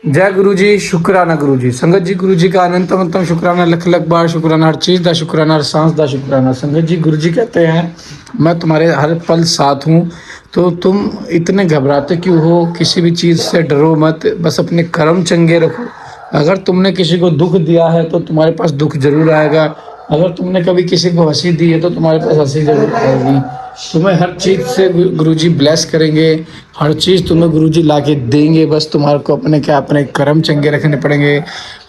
जय गुरु जी, शुकराना गुरु जी। संगत जी, गुरु जी का अनंतम शुकराना, लख लख बार शुकराना, हर चीज दा शुकराना, हर सांस दा शुकराना। संगत जी, गुरु जी कहते हैं मैं तुम्हारे हर पल साथ हूँ। तो तुम इतने घबराते क्यों हो? किसी भी चीज से डरो मत, बस अपने कर्म चंगे रखो। अगर तुमने किसी को दुख दिया है तो तुम्हारे पास दुख जरूर आएगा। अगर तुमने कभी किसी को हंसी दी है तो तुम्हारे पास हंसी जरूर आएगी। तुम्हें हर चीज से गुरुजी ब्लेस करेंगे। हर चीज तुम्हें गुरुजी लाके देंगे। बस तुम्हारे को अपने कर्म चंगे रखने पड़ेंगे।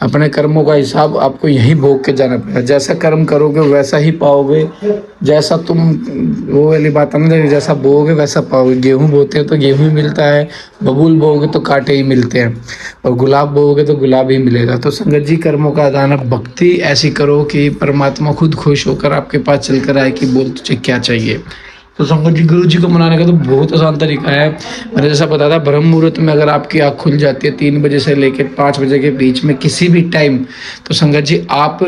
अपने कर्मों का हिसाब आपको यहीं भोग के जाना पड़ेगा। जैसा कर्म करोगे वैसा ही पाओगे। जैसा तुम, वो वाली बात है ना, जैसा बोओगे वैसा पाओगे। गेहूं बोते हैं तो गेहूं ही मिलता है, बबूल बोओगे तो कांटे ही मिलते हैं, और गुलाब बोओगे तो गुलाब ही मिलेगा। तो संगत जी, कर्मों का अदान, भक्ति ऐसी करो कि परमात्मा खुद खुश होकर आपके पास चल कर आए कि बोल तुझे क्या चाहिए। तो संगत जी, गुरु जी को मनाने का तो बहुत आसान तरीका है। मैंने जैसा बताया था, ब्रह्म मुहूर्त में अगर आपकी आँख खुल जाती है 3 बजे से लेकर 5 बजे के बीच में किसी भी टाइम, तो संगत जी आप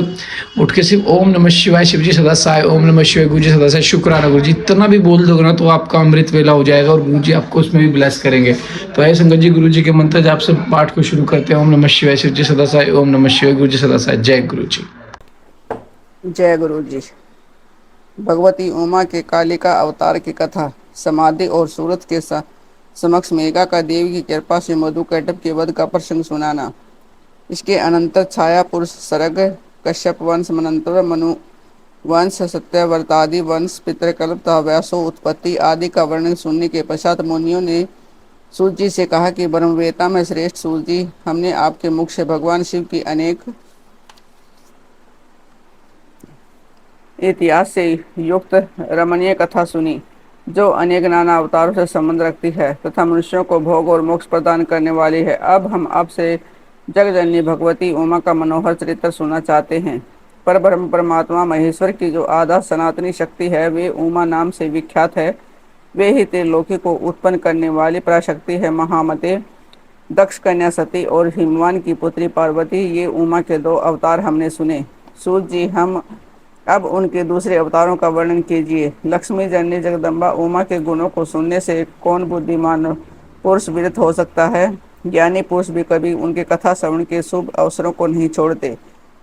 उठ के सिर्फ ओम नमः शिवाय, शिव जी सदा सहाय, ओम नमः शिवाय, गुरु जी सदा सहाय, शुक्राना गुरु जी, इतना भी बोल दोगे ना तो आपका अमृत वेला हो जाएगा और गुरु जी आपको उसमें भी ब्लेस करेंगे। तो आइए संगत जी, गुरु जी के मंत्र आप सब पाठ को शुरू करते हैं। ओम नमः शिवाय, शिव जी सदा सहाय, ओम नमः शिवाय, गुरु जी सदा सहाय। जय गुरु जी। जय गुरु जी। भगवती उमा के कालिका अवतार की कथा। समाधि और सूरत के समक्ष मेघा का देवी की कृपा से मधु कैटभ के वध का प्रसंग सुनाना। इसके अनंतर छाया पुरुष सरग, कश्यप वंश, मनंतर मनु वंश, सत्यव्रतादि वंश, पितृकल्प तथा व्यासो उत्पत्ति आदि का वर्णन सुनने के पश्चात मुनियों ने सूत जी से कहा कि ब्रह्मवेता में श्रेष्ठ सूत जी, हमने आपके मुख से भगवान शिव की अनेक इतिहास से युक्त रमणीय कथा सुनी, जो अनेक नाना अवतारों से संबंध रखती है तथा मनुष्यों को भोग और मोक्ष प्रदान करने वाली है। अब हम आपसे जगजननी भगवती उमा का मनोहर चरित्र सुनना चाहते हैं। पर ब्रह्म परमात्मा महेश्वर की जो आधा सनातनी शक्ति है, वे उमा नाम से विख्यात है। वे ही त्रिलोकी को उत्पन्न करने वाली पराशक्ति है। महामते, दक्ष कन्या सती और हिमवान की पुत्री पार्वती, ये उमा के 2 अवतार हमने सुने। सूत जी, हम अब उनके दूसरे अवतारों का वर्णन कीजिए। लक्ष्मी जननी जगदम्बा उमा के गुणों को सुनने से कौन बुद्धिमान पुरुष विरत हो सकता है? ज्ञानी पुरुष भी कभी उनके कथा श्रवण के शुभ अवसरों को नहीं छोड़ते।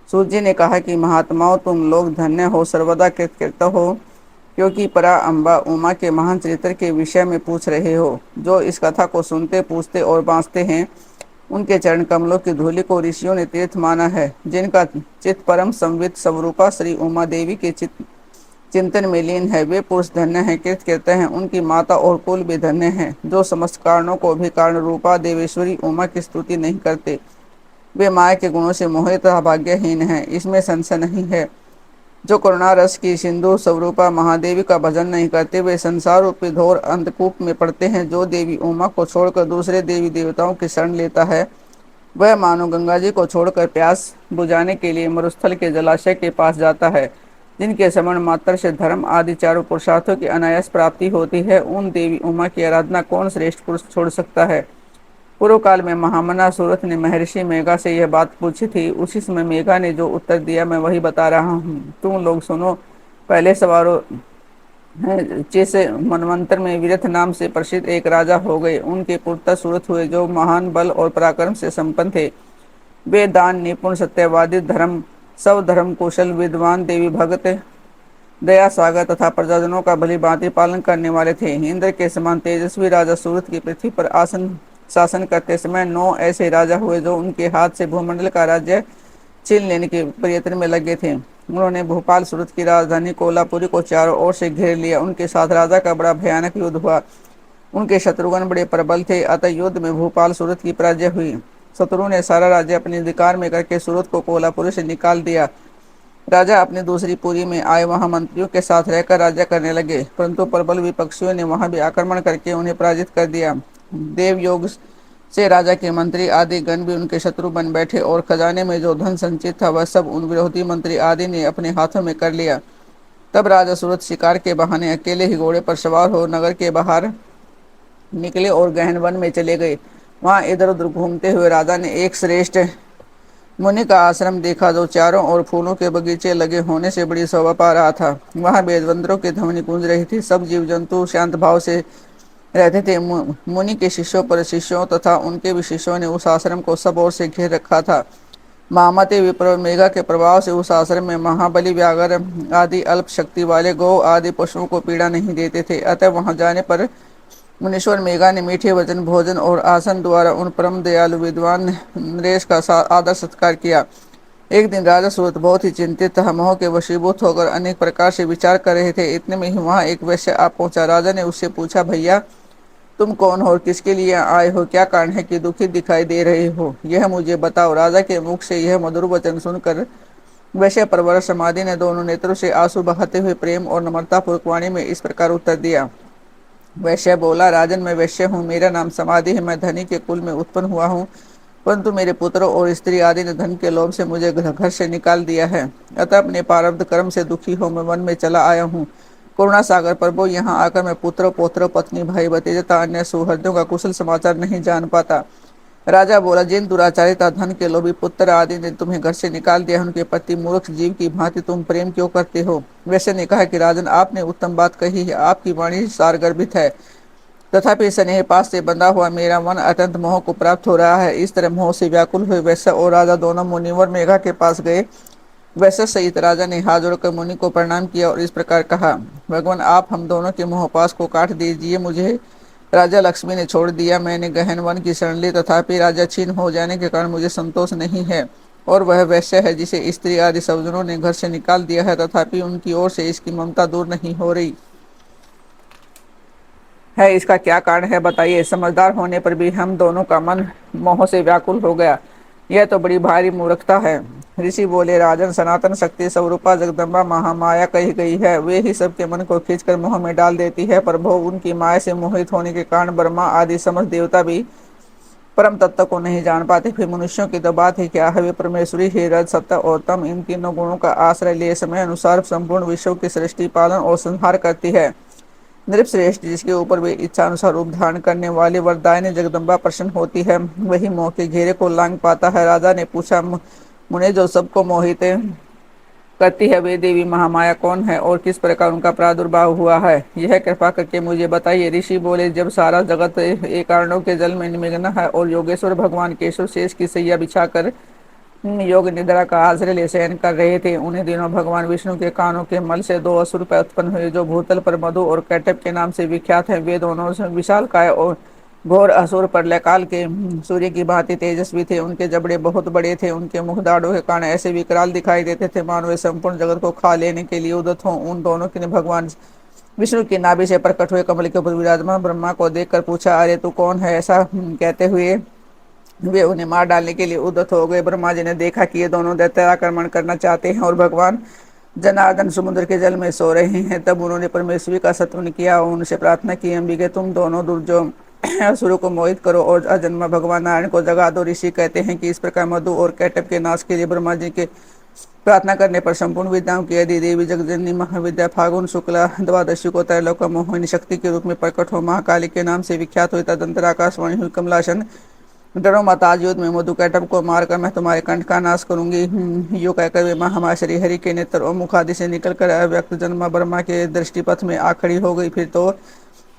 सूत जी ने कहा कि महात्माओं, तुम लोग धन्य हो, सर्वदा कृतकृत हो, क्योंकि परा अम्बा उमा के महान चरित्र के विषय में पूछ रहे हो। जो इस कथा को सुनते, पूछते और बाँचते हैं, उनके चरण कमलों की धूलि को ऋषियों ने तीर्थ माना है। जिनका चित्त परम संवित स्वरूपा श्री उमा देवी के चिंतन में लीन है, वे पुरुष धन्य हैं, कृतकृत हैं। उनकी माता और कुल भी धन्य हैं। जो समस्त कारणों को भी कारण रूपा देवेश्वरी उमा की स्तुति नहीं करते, वे माया के गुणों से मोहित तथा भाग्यहीन हैं, इसमें संशय नहीं है। जो करुणा रस की सिंधु स्वरूपा महादेवी का भजन नहीं करते, वे संसार रूपी घोर अंधकूप में पड़ते हैं। जो देवी उमा को छोड़कर दूसरे देवी देवताओं की शरण लेता है, वह मानो गंगा जी को छोड़कर प्यास बुझाने के लिए मरुस्थल के जलाशय के पास जाता है। जिनके स्मरण मात्र से धर्म आदि चारों पुरुषार्थों की अनायास प्राप्ति होती है, उन देवी उमा की आराधना कौन श्रेष्ठ पुरुष छोड़ सकता है? पूर्व काल में महामना सूरत ने महर्षि मेघा से यह बात पूछी थी। उसी समय मेघा ने जो उत्तर दिया, मैं वही बता रहा हूँ, तुम लोग सुनो। पहले सवारों हैं, जैसे मनवंतर में विरथ नाम से प्रसिद्ध एक राजा हो गए। उनके पुत्र सूरत हुए, जो महान बल और पराक्रम से संपन्न थे। वे दान निपुण, सत्यवादी, धर्म सब धर्म कुशल, विद्वान, देवी भगत, दया सागर तथा प्रजाजनों का भली भांति पालन करने वाले थे। इंद्र के समान तेजस्वी राजा सूरत की पृथ्वी पर आसन शासन करते समय 9 ऐसे राजा हुए, जो उनके हाथ से भूमंडल का राज्य छीन लेने के प्रयत्न में लगे थे। उन्होंने भोपाल सूरत की राजधानी कोल्हापुरी को चारों ओर से घेर लिया। उनके साथ राजा का बड़ा भयानक युद्ध हुआ। उनके शत्रुघ्न बड़े प्रबल थे, अतः युद्ध में भोपाल सूरत की पराजय हुई। शत्रु ने सारा राज्य अपने अधिकार में करके सूरत को कोल्हापुरी से निकाल दिया। राजा अपनी दूसरी पुरी में आए वहां मंत्रियों के साथ रहकर राज्य करने लगे, परंतु प्रबल विपक्षियों ने वहां भी आक्रमण करके उन्हें पराजित कर दिया। देवयोग से राजा के मंत्री आदि गण भी उनके शत्रु बन बैठे, और खजाने में जो धन संचित था वह सब उन विरोधी मंत्री आदि ने अपने हाथों में कर लिया। तब राजा सूरत शिकार के बहाने अकेले ही घोड़े पर सवार हो नगर के बाहर निकले और गहन वन में चले गए। वहां इधर उधर घूमते हुए राजा ने एक श्रेष्ठ मुनि का आश्रम देखा, जो चारों ओर फूलों के बगीचे लगे होने से बड़ी शोभा पा रहा था। वहां वेदवंतरों की ध्वनि गूंज रही थी। सब जीव जंतु शांत भाव से रहते थे। मुनि के शिष्यों पर शिष्यों तथा उनके भी शिष्यों ने उस आश्रम को सब ओर से घेर रखा था। महामते विप्र और मेघा के प्रभाव से उस आश्रम में महाबली, व्याघ्र आदि अल्प शक्ति वाले गौ आदि पशुओं को पीड़ा नहीं देते थे। अतः वहां जाने पर मुनीश्वर मेघा ने मीठे वचन, भोजन और आसन द्वारा उन परम दयालु विद्वान नरेश का आदर सत्कार किया। एक दिन राजा सूरत बहुत ही चिंतित तथा मोह के वशीभूत होकर अनेक प्रकार से विचार कर रहे थे। इतने में ही वहां एक वैश्य आ पहुंचा। राजा ने उससे पूछा, भैया तुम कौन हो और किसके लिए आए हो? क्या कारण है कि दुखी दिखाई दे रहे हो? यह मुझे बताओ। राजा के मुख से यह मधुर वचन सुनकर वैश्य परवर समाधि ने दोनों नेत्रों से आंसू बहाते हुए प्रेम और नम्रता पूर्वक वाणी में इस प्रकार उत्तर दिया। वैश्य बोला, राजन मैं वैश्य हूँ, मेरा नाम समाधि है, मैं धनी के कुल में उत्पन्न हुआ हूँ, परंतु मेरे पुत्रों और स्त्री आदि ने धन के लोभ से मुझे घर से निकाल दिया है। अतः अपने प्रारब्ध कर्म से दुखी हो मैं वन में चला आया हूँ। करुणा सागर प्रभु, यहाँ आकर मैं पुत्र, पौत्र, पत्नी, भाई, भतीजे तथा अन्य सुहृदों का कुशल समाचार नहीं जान पाता। राजा बोला, जिन दुराचारी तथा धन के लोभी पुत्र आदि ने तुम्हें घर से निकाल दिया, उनके प्रति मूर्ख जीव की भांति तुम प्रेम क्यों करते हो? वैसे ने कहा कि राजन, आपने उत्तम बात कही है, आपकी वाणी सारगर्भित है, तथापि स्नेह पास से बंधा हुआ मेरा मन अत्यंत मोह को प्राप्त हो रहा है। इस तरह मोह से व्याकुल हुए वैश्य और राजा दोनों मुनिवर मेघा के पास गए। वैश्य सहित राजा ने हाथ जोड़कर मुनि को प्रणाम किया और इस प्रकार कहा, भगवान आप हम दोनों के मोहपास को काट दीजिए। मुझे राजा लक्ष्मी ने छोड़ दिया, मैंने गहन वन की शरण ली, तथापि राजा छीन हो जाने के कारण मुझे संतोष नहीं है। और वह वैश्य है जिसे स्त्री आदि सज्जनों ने घर से निकाल दिया है, तथापि उनकी ओर से इसकी ममता दूर नहीं हो रही है। इसका क्या कारण है बताइए? समझदार होने पर भी हम दोनों का मन मोह से व्याकुल हो गया, यह तो बड़ी भारी मूर्खता है। ऋषि बोले, राजन सनातन शक्ति स्वरूपा जगदम्बा महामाया कही गई है, वे ही सबके मन को खींचकर मोह में डाल देती है। प्रभु उनकी माया से मोहित होने के कारण ब्रह्मा आदि समस्त देवता भी परम तत्व को नहीं जान पाते। फिर मनुष्यों की तो बात ही क्या है, वे परमेश्वरी ही रज सत्य और तम इन तीनों गुणों का आश्रय लिए समय अनुसार संपूर्ण विश्व की सृष्टि, पालन और संहार करती है। नृपश्रेष्ठ जिसके ऊपर वे इच्छा अनुसार रूप धारण करने वाली वरदायिनी जगदम्बा प्रसन्न होती है, वही मोह के घेरे को लांग पाता है। राजा ने पूछा, मुने जो सबको मोहित करती है, वे देवी महामाया कौन है और किस प्रकार उनका प्रादुर्भाव हुआ है? यह कृपा करके मुझे बताइए। ऋषि बोले, जब सारा जगत एक कारणों के जल में निमग्न है और योगेश्वर भगवान केशव शेष की सैया बिछाकर योग निद्रा का आश्रय ले शयन कर रहे थे, उन्हीं दिनों भगवान विष्णु के कानों के मल से दो असुर उत्पन्न हुए, जो भूतल पर मधु और कैटब के नाम से विख्यात हैं। वे दोनों विशाल काय और घोर असुर प्रलयकाल के सूर्य की भांति तेजस्वी थे। उनके जबड़े बहुत बड़े थे, उनके मुख दाढ़ों के कारण ऐसे विकराल दिखाई देते थे मानो वे संपूर्ण जगत को खा लेने के लिए उद्यत हों। उन दोनों के भगवान विष्णु की नाभि से प्रकट हुए कमल के ऊपर विराजमान ब्रह्मा को देखकर पूछा, अरे तू कौन है? ऐसा कहते हुए वे उन्हें मार डालने के लिए उद्यत हो गए। ब्रह्मा जी ने देखा कि ये दोनों दैत्य आक्रमण करना चाहते हैं और भगवान जनार्दन समुद्र के जल में सो रहे हैं। तब उन्होंने परमेश्वरी का सत्वन किया और उनसे प्रार्थना की, अंबिके तुम दोनों दुर्जो असुरों को मोहित करो और अजन्मा भगवान नारायण को जगा दो। ऋषि कहते हैं कि इस प्रकार मधु और कैटब के नाश के लिए ब्रह्मा जी के प्रार्थना करने पर संपूर्ण विद्याओं की यदि देवी जगजननी महाविद्या फागुन शुक्ला द्वादशी को त्रैलोक मोहिनी शक्ति के रूप में प्रकट हो महाकाली के नाम से विख्यात हुई, तदंतर आकाशवाणी हुई कमलासन, डरो मत, आज युद्ध में मधु कैटब को मारकर मैं तुम्हारे कंठ का नाश करूंगी। यो कहकर वे महामाया श्री हरि के नेत्र और मुख आदि से निकलकर अव्यक्त जन्मा ब्रह्मा के दृष्टिपथ में आ खड़ी हो गई। फिर तो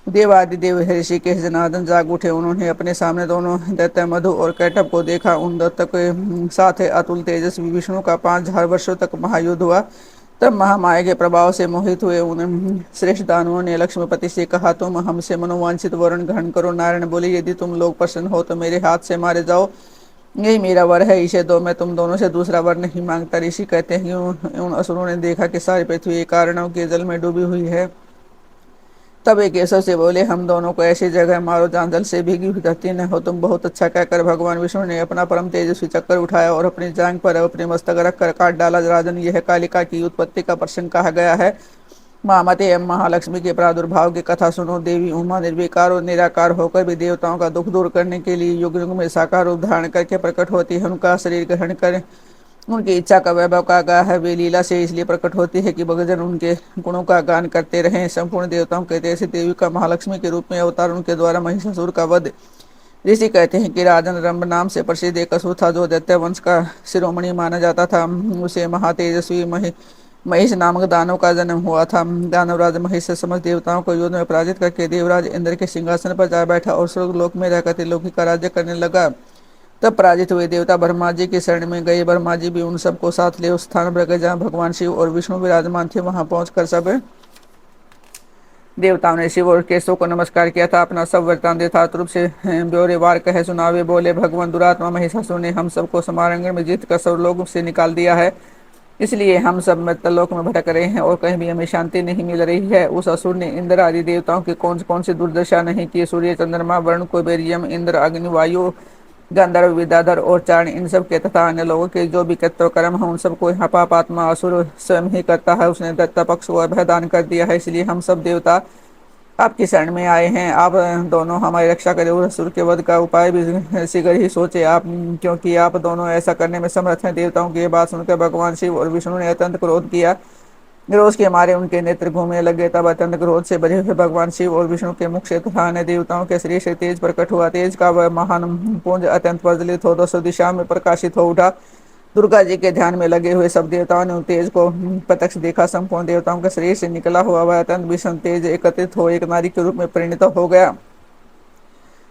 देवादिदेव ऋषि के जनार्दन जाग उठे। उन्होंने अपने सामने दोनों दैत्य मधु और कैटब को देखा। उन दैत्य के साथ अतुल तेजस्वी विष्णु का 5000 वर्षों तक महायुद्ध हुआ। तब महामाया के प्रभाव से मोहित हुए उन श्रेष्ठ दानवों ने लक्ष्मीपति से कहा, तुम हमसे मनोवांछित वरण ग्रहण करो। नारायण बोले, यदि तुम लोग प्रसन्न हो तो मेरे हाथ से मारे जाओ, यही मेरा वर है, इसे दो, मैं तुम दोनों से दूसरा वर नहीं मांगता। ऋषि कहते हैं कि उन असुरों ने देखा कि सारी पृथ्वी कारणों के जल में डूबी हुई है। तब एक केशव से बोले, हम दोनों को ऐसी जगह मारो जहाँ जल से भीगी हुई धरती न हो। तुम बहुत अच्छा कहकर भगवान विष्णु ने अपना परम तेजस्वी चक्कर उठाया और अपनी जांग पर अपने मस्तक रख कर काट डाला। राजन, यह कालिका की उत्पत्ति का प्रसंग कहा गया है। महामते एवं महालक्ष्मी के प्रादुर्भाव की कथा सुनो। देवी उमा निर्विकार और निराकार होकर भी देवताओं का दुख दूर करने के लिए युग युग में साकार रूप धारण करके प्रकट होती है। उनका शरीर ग्रहण कर उनकी इच्छा का वैभव का गा है। वे लीला से इसलिए प्रकट होती है कि भक्तजन उनके गुणों का गान करते रहें। संपूर्ण देवताओं के तेज देवी का महालक्ष्मी के रूप में अवतार उनके द्वारा महिषासुर का वध। ऋषि कहते हैं कि राजन रंभ नाम से प्रसिद्ध एक असुर था, जो दैत्य वंश का शिरोमणि माना जाता था। उसे महातेजस्वी महिष नामक दानव का जन्म हुआ था। दानवराज महिष से समस्त देवताओं को युद्ध में पराजित करके देवराज इंद्र के सिंहासन पर जा बैठा और स्वर्गलोक में रहकर त्रिलोकी का राज्य करने लगा। तब पराजित हुए देवता ब्रह्मा जी की शरण में गए। ब्रह्मा जी भी उन सबको साथ ले उस स्थान पर गए जहाँ भगवान शिव और विष्णु विराजमान थे। वहां पहुंचकर सब देवताओं ने शिव और केशव को नमस्कार किया था। अपना सब वृत्तांत यथार्थ रूप से ब्यौरेवार कहे सुनावे। बोले, भगवान दुरात्मा महिषासुर ने हम सबको समारंगण में जीत कर सर्वलोक से निकाल दिया है, इसलिए हम सब मृत्युलोक में भटक रहे हैं और कहीं भी हमें शांति नहीं मिल रही है। उस असुर ने इंद्र आदि देवताओं की कौन कौन सी दुर्दशा नहीं की। सूर्य, चंद्रमा, वरुण, कुबेर, यम, इंद्र, अग्नि, वायु, गंधर्व, विद्याधर और चारण, इन सब के तथा अन्य लोगों के जो भी कृत्य कर्म है उन सबको यहाँ पापात्मा असुर स्वयं ही करता है। उसने दैत्य पक्ष को अभय दान कर दिया है, इसलिए हम सब देवता आपकी शरण में आए हैं। आप दोनों हमारी रक्षा करें और असुर के वध का उपाय भी शीघ्र ही सोचे आप, क्योंकि आप दोनों ऐसा करने में समर्थ हैं। देवताओं की ये बात सुनकर भगवान शिव और विष्णु ने अत्यंत क्रोध किया। क्रोध के मारे उनके नेत्र घूमने लगे। तब अत्यंत क्रोध से भरे हुए भगवान शिव और विष्णु के मुख से तथा अन्य देवताओं के शरीर से तेज प्रकट हुआ। तेज का वह महान पुंज अत्यंत प्रज्वलित हो 200 दिशा में प्रकाशित हो उठा। दुर्गा जी के ध्यान में लगे हुए सब देवताओं ने तेज को प्रत्यक्ष देखा। संपूर्ण देवताओं के शरीर से निकला हुआ वह अत्यंत भीषण तेज एकत्रित हो एक नारी के रूप में परिणत हो गया।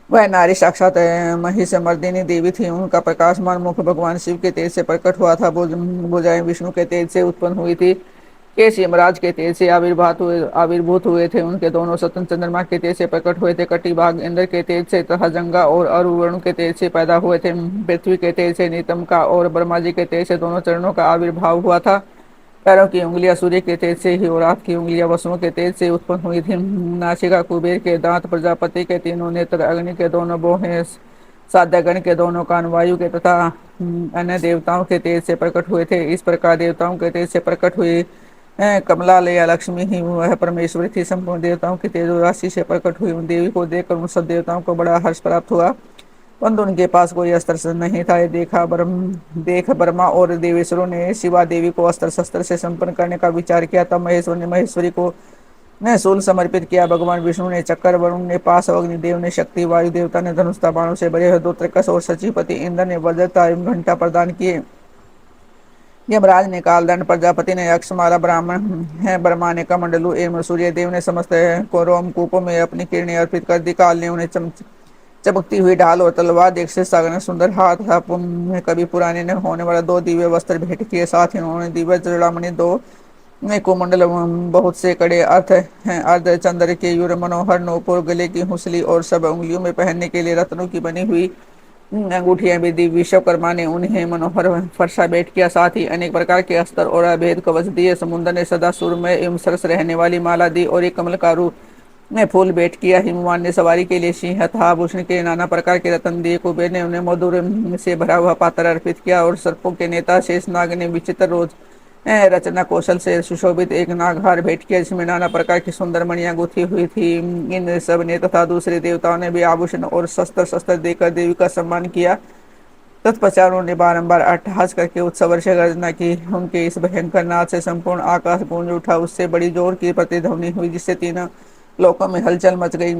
वह नारी साक्षात महिषमर्दिनी देवी थी। उनका प्रकाशमान मुख भगवान शिव के तेज से प्रकट हुआ था। भुजाएं विष्णु के तेज से उत्पन्न हुई थी। केश यमराज के तेज से आविर्भूत हुए थे। उनके दोनों सतन चंद्रमा के तेज से प्रकट हुए थे। कटिभाग इंद्र के तेज से तथा जंगा और अरुवरुण के तेज से पैदा हुए थे। पृथ्वी के तेज से नीतम का और ब्रह्मा जी के तेज से दोनों चरणों का आविर्भाव हुआ था। पैरों की उंगलियां सूर्य के तेज से ही और हाथ की उंगलियां वसुओं के तेज से उत्पन्न हुई थी। नासिका कुबेर के दांत, प्रजापति के तीनों नेत्र, अग्नि के दोनों बोहें, साध्यगण के दोनों कान, वायु के तथा अन्य देवताओं के तेज से प्रकट हुए थे। इस प्रकार देवताओं के तेज से प्रकट हुई कमलालया लक्ष्मी ही वह परमेश्वरी थी। संपूर्ण देवताओं की तेज राशि से प्रकट हुई उन देवी को देखकर उन सब देवताओं को बड़ा हर्ष प्राप्त हुआ, परंतु उनके पास कोई अस्त्र शस्त्र नहीं था। ये देख ब्रह्मा और देवेश्वरों ने शिवा देवी को अस्त्र शस्त्र से संपन्न करने का विचार किया। तब महेश्वर ने महेश्वरी को ने शूल समर्पित किया। भगवान विष्णु ने चक्कर, वरुण ने पास, अग्निदेव ने शक्ति, वायु देवता ने धनुष्ता बाणों से भरे हुए दो त्रकस और सचिपति इंद्र ने वज्रता एवं घंटा प्रदान किए। यमराज ने कालदंड, प्रजापति ने अक्षमाला, ब्राह्मण है ब्रह्मा ने कमंडलू एवं सूर्य देव ने समस्त को रोमकूपों में अपनी किरणें अर्पित कर दी। काल ने उन्हें चमकती हुई ढाल और तलवार देख से सागर सुंदर हाथ था। कभी पुराने न होने वाला दो दिव्य वस्त्र भेंट किए। साथ ही उन्होंने दिव्य चूड़ामणि, दो कुमंडल, बहुत से कड़े अर्थ हैं, अर्ध चंद्र के युर, मनोहर नूपुर, गले की हुसली और सब उंगलियों में पहनने के लिए रत्नों की बनी हुई अंगूठियां भी दी। विश्वकर्मा ने उन्हें मनोहर फरसा भेंट किया। साथ ही अनेक प्रकार के अस्त्र और अभेद कवच दिए। समुद्र ने सदा सुरमय एवं सरस रहने वाली माला दी और एक कमल का रूप ने फूल भेंट किया। हिमवान ने सवारी के लिए सिंह, आभूषण के नाना प्रकार के रत्न दिए। कुबेर ने उन्हें मधुर से भरा हुआ पात्र अर्पित किया और सर्पों के नेता शेषनाग ने विचित्र रोज रचना कौशल से सुशोभित एक नागहार भेंट किया, जिसमें नाना प्रकार की सुंदर मणियां गुथी हुई थी। इन सब ने तथा दूसरे देवताओं ने भी आभूषण और शस्त्र देकर देवी का सम्मान किया। तत्पश्चात उन्होंने बारंबार अट्टहास करके उत्सव से गर्जना की। उनके इस भयंकर नाद से संपूर्ण आकाश गूंज उठा। उससे बड़ी जोर की प्रतिध्वनि हुई, जिससे तीनों लोकों में हलचल मच गई।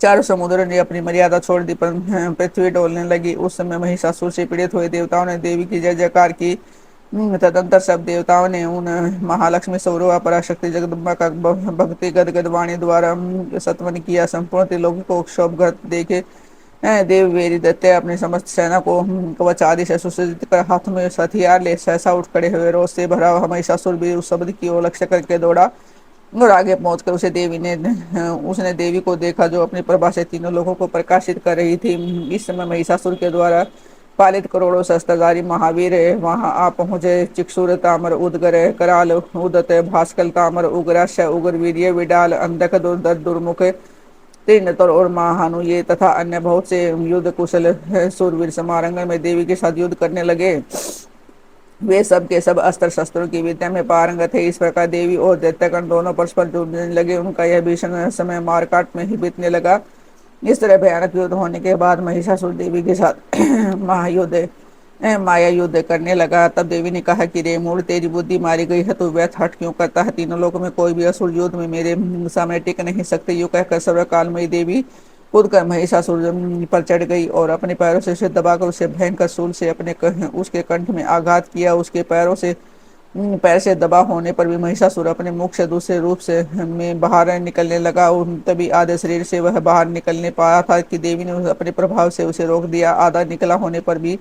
चारों समुद्रों ने अपनी मर्यादा छोड़ दी, पृथ्वी डोलने लगी। उस समय महिषासुर से पीड़ित हुए देवताओं ने देवी की जय जयकार की। तदंतर सब देवताओं ने उन महालक्ष्मी, सौरवा, पराशक्ति, जगदम्बा का भक्ति गदगद वाणी द्वारा सत्वन किया। संपूर्ण त्रिलोकी को क्षोभग्रस्त देखे देव वेरी दत्ते अपने समस्त सेना को कवच आदि से सुसज्जित कर हाथ में हथियार ले सहसा उठ खड़े हुए। रोष से भरा हुआ महिषासुर भी उस शब्द की ओर लक्ष्य करके दौड़ा और आगे पहुंचकर उसने देवी को देखा, जो अपनी प्रभा से तीनों लोगों को प्रकाशित कर रही थी। इस समय महिषासुर के द्वारा पालित करोड़ों शस्त्रधारी महावीर वहां आ पहुंचे। चिक्षुर, तामर, उदगर, कराल, उदत, भास्कर, तामर, उग्राश, उग्र, वीर्य, विडाल, अंधक, दुर्धर, दुर्मुख, त्रिनेत्र और महानु ये तथा अन्य बहुत से युद्ध कुशल सूरवीर समारंगन में देवी के साथ युद्ध करने लगे। वे सब के सब अस्त्र शस्त्रों की विद्या में पारंगत है। इस प्रकार देवी और दैत्यगण दोनों परस्पर जुड़ने लगे। उनका यह भीषण समय मारकाट में ही बीतने लगा। इस तरह भयानक युद्ध होने के बाद महिषासुर देवी के साथ माया युद्ध करने लगा। तब देवी ने कहा कि रे मूल, तेरी बुद्धि मारी गई है तो व्यर्थ हट क्यों करता है? तीनों लोगों में कोई भी असुर युद्ध में मेरे सामने टिक नहीं सकते। यूं कहकर सर्वकालमयी देवी कूद कर महिषासुर पर चढ़ गई और अपने पैरों से उसे दबाकर उसे भयंकर शूल से उसके कंठ में आघात किया। उसके पैरों से पैर से दबा होने पर भी महिषासुर अपने मुख से दूसरे रूप से में बाहर निकलने लगा। उन तभी आधे शरीर से वह बाहर निकलने पाया था कि देवी ने अपने प्रभाव से उसे रोक दिया। आधा निकला होने पर भी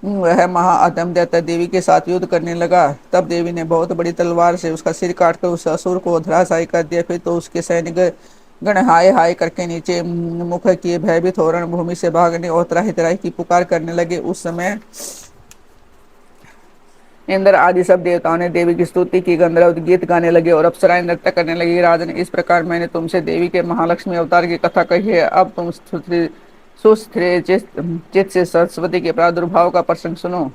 वह महाअदम दैत्य देवी के साथ युद्ध करने लगा। तब देवी ने बहुत बड़ी तलवार से उसका सिर काटकर उस असुर को धराशायी कर दिया। फिर तो उसके सैनिक गण हाय हाय करके नीचे मुख किए भयभीत हो रणभूमि से भागने और त्राही त्राही की पुकार करने लगे। उस समय इंद्र आदि सब देवताओं ने देवी की स्तुति की, गंधर्व गीत गाने लगे और अप्सराएं नृत्य करने लगी। राजन, इस प्रकार मैंने तुमसे देवी के महालक्ष्मी अवतार की कथा कही है। अब तुम सुस्थिर चित्त से सरस्वती के प्रादुर्भाव का प्रसंग सुनो।